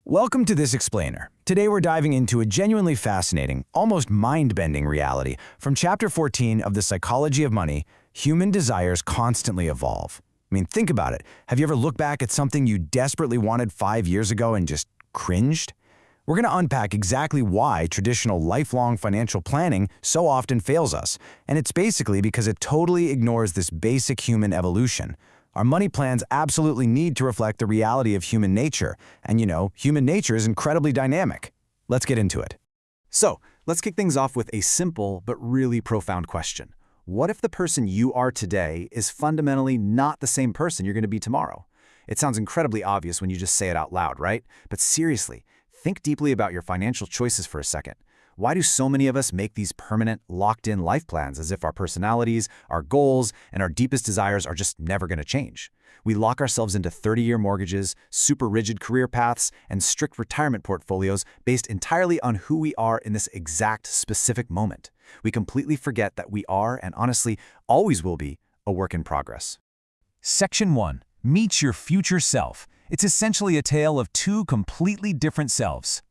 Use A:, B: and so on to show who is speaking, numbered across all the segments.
A: Welcome to This Explainer. Today we're diving into a genuinely fascinating, almost mind-bending reality from Chapter 14 of The Psychology of Money, Human Desires Constantly Evolve. I mean, think about it. Have you ever looked back at something you desperately wanted 5 years ago and just cringed? We're going to unpack exactly why traditional lifelong financial planning so often fails us, and it's basically because it totally ignores this basic human evolution. Our money plans absolutely need to reflect the reality of human nature, and human nature is incredibly dynamic. Let's get into it.
B: So, let's kick things off with a simple but really profound question. What if the person you are today is fundamentally not the same person you're going to be tomorrow? It sounds incredibly obvious when you just say it out loud, right? But seriously, think deeply about your financial choices for a second. Why do so many of us make these permanent, locked-in life plans as if our personalities, our goals, and our deepest desires are just never going to change? We lock ourselves into 30-year mortgages, super rigid career paths, and strict retirement portfolios based entirely on who we are in this exact specific moment. We completely forget that we are, and honestly, always will be, a work in progress.
C: Section 1. Meet your future self. It's essentially a tale of two completely different selves.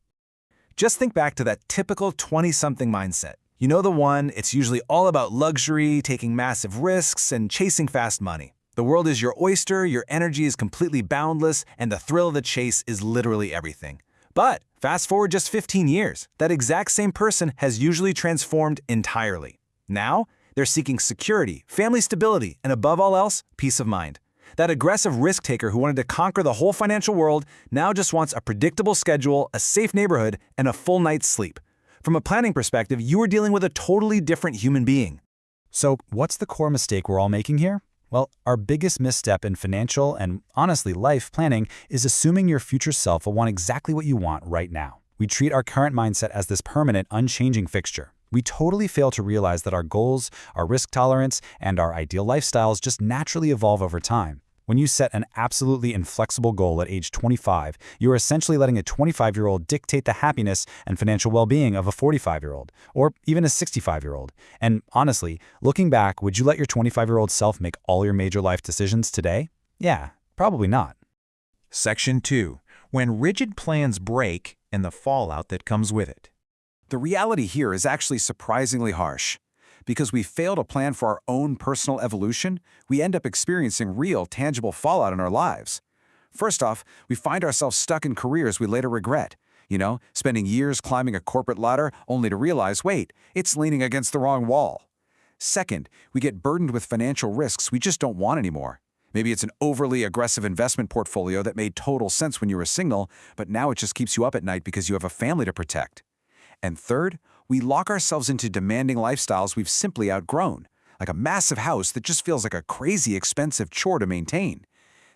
D: Just think back to that typical 20-something mindset. You know the one, it's usually all about luxury, taking massive risks, and chasing fast money. The world is your oyster, your energy is completely boundless, and the thrill of the chase is literally everything. But fast forward just 15 years, that exact same person has usually transformed entirely. Now, they're seeking security, family stability, and above all else, peace of mind. That aggressive risk-taker who wanted to conquer the whole financial world now just wants a predictable schedule, a safe neighborhood, and a full night's sleep. From a planning perspective, you are dealing with a totally different human being.
C: So, what's the core mistake we're all making here? Well, our biggest misstep in financial and, honestly, life planning is assuming your future self will want exactly what you want right now. We treat our current mindset as this permanent, unchanging fixture. We totally fail to realize that our goals, our risk tolerance, and our ideal lifestyles just naturally evolve over time. When you set an absolutely inflexible goal at age 25, you are essentially letting a 25-year-old dictate the happiness and financial well-being of a 45-year-old, or even a 65-year-old. And honestly, looking back, would you let your 25-year-old self make all your major life decisions today? Yeah, probably not.
E: Section 2. When rigid plans break and the fallout that comes with it.
B: The reality here is actually surprisingly harsh. Because we fail to plan for our own personal evolution, we end up experiencing real, tangible fallout in our lives. First off, we find ourselves stuck in careers we later regret. Spending years climbing a corporate ladder only to realize, wait, it's leaning against the wrong wall. Second, we get burdened with financial risks we just don't want anymore. Maybe it's an overly aggressive investment portfolio that made total sense when you were single, but now it just keeps you up at night because you have a family to protect. And third, we lock ourselves into demanding lifestyles we've simply outgrown, like a massive house that just feels like a crazy expensive chore to maintain.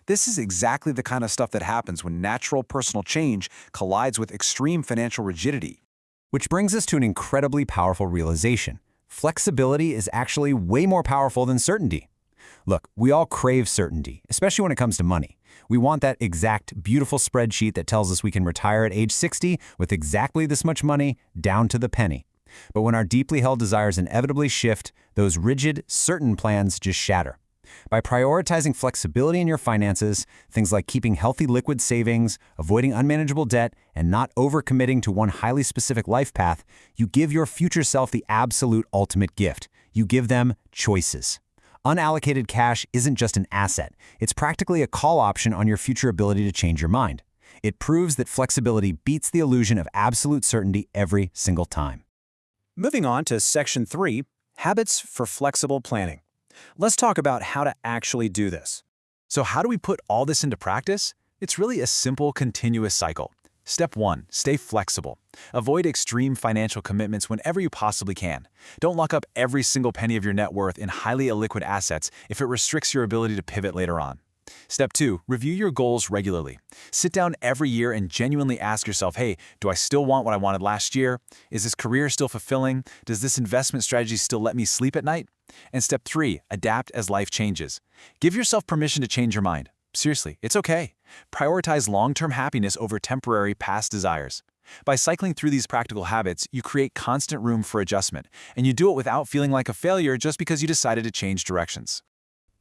B: This is exactly the kind of stuff that happens when natural personal change collides with extreme financial rigidity.
F: Which brings us to an incredibly powerful realization. Flexibility is actually way more powerful than certainty. Look, we all crave certainty, especially when it comes to money. We want that exact, beautiful spreadsheet that tells us we can retire at age 60 with exactly this much money, down to the penny. But when our deeply held desires inevitably shift, those rigid, certain plans just shatter. By prioritizing flexibility in your finances, things like keeping healthy liquid savings, avoiding unmanageable debt, and not overcommitting to one highly specific life path, you give your future self the absolute ultimate gift. You give them choices. Unallocated cash isn't just an asset. It's practically a call option on your future ability to change your mind. It proves that flexibility beats the illusion of absolute certainty every single time.
B: Moving on to Section 3, Habits for Flexible Planning. Let's talk about how to actually do this.
D: So how do we put all this into practice? It's really a simple, continuous cycle. Step 1. Stay flexible. Avoid extreme financial commitments whenever you possibly can. Don't lock up every single penny of your net worth in highly illiquid assets if it restricts your ability to pivot later on. Step 2. Review your goals regularly. Sit down every year and genuinely ask yourself, hey, do I still want what I wanted last year? Is this career still fulfilling? Does this investment strategy still let me sleep at night? And step 3. Adapt as life changes. Give yourself permission to change your mind. Seriously, it's okay. Prioritize long-term happiness over temporary past desires. By cycling through these practical habits, you create constant room for adjustment, and you do it without feeling like a failure just because you decided to change directions.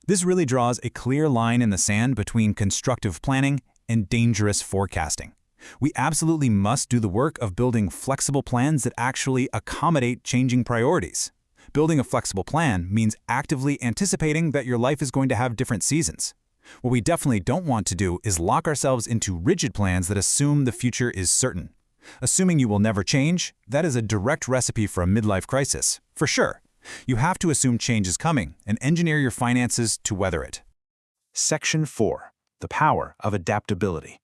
C: This really draws a clear line in the sand between constructive planning and dangerous forecasting. We absolutely must do the work of building flexible plans that actually accommodate changing priorities. Building a flexible plan means actively anticipating that your life is going to have different seasons. What we definitely don't want to do is lock ourselves into rigid plans that assume the future is certain. Assuming you will never change, that is a direct recipe for a midlife crisis, for sure. You have to assume change is coming and engineer your finances to weather it.
D: Section 4. The power of adaptability.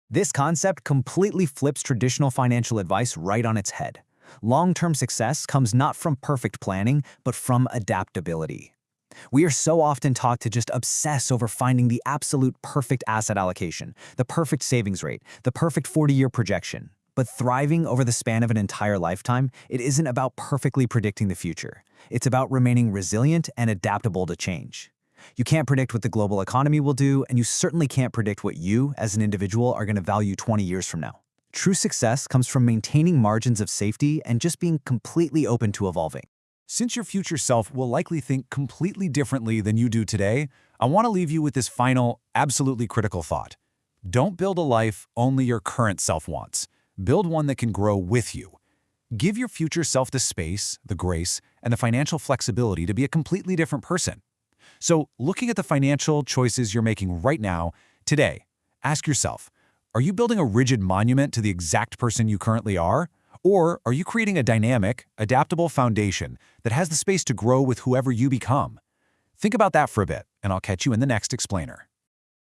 A: This concept completely flips traditional financial advice right on its head. Long-term success comes not from perfect planning, but from adaptability. We are so often taught to just obsess over finding the absolute perfect asset allocation, the perfect savings rate, the perfect 40-year projection. But thriving over the span of an entire lifetime, it isn't about perfectly predicting the future. It's about remaining resilient and adaptable to change. You can't predict what the global economy will do, and you certainly can't predict what you, as an individual, are going to value 20 years from now. True success comes from maintaining margins of safety and just being completely open to evolving.
C: Since your future self will likely think completely differently than you do today, I want to leave you with this final, absolutely critical thought. Don't build a life only your current self wants. Build one that can grow with you. Give your future self the space, the grace, and the financial flexibility to be a completely different person. So, looking at the financial choices you're making right now, today, ask yourself, are you building a rigid monument to the exact person you currently are? Or are you creating a dynamic, adaptable foundation that has the space to grow with whoever you become? Think about that for a bit, and I'll catch you in the next explainer.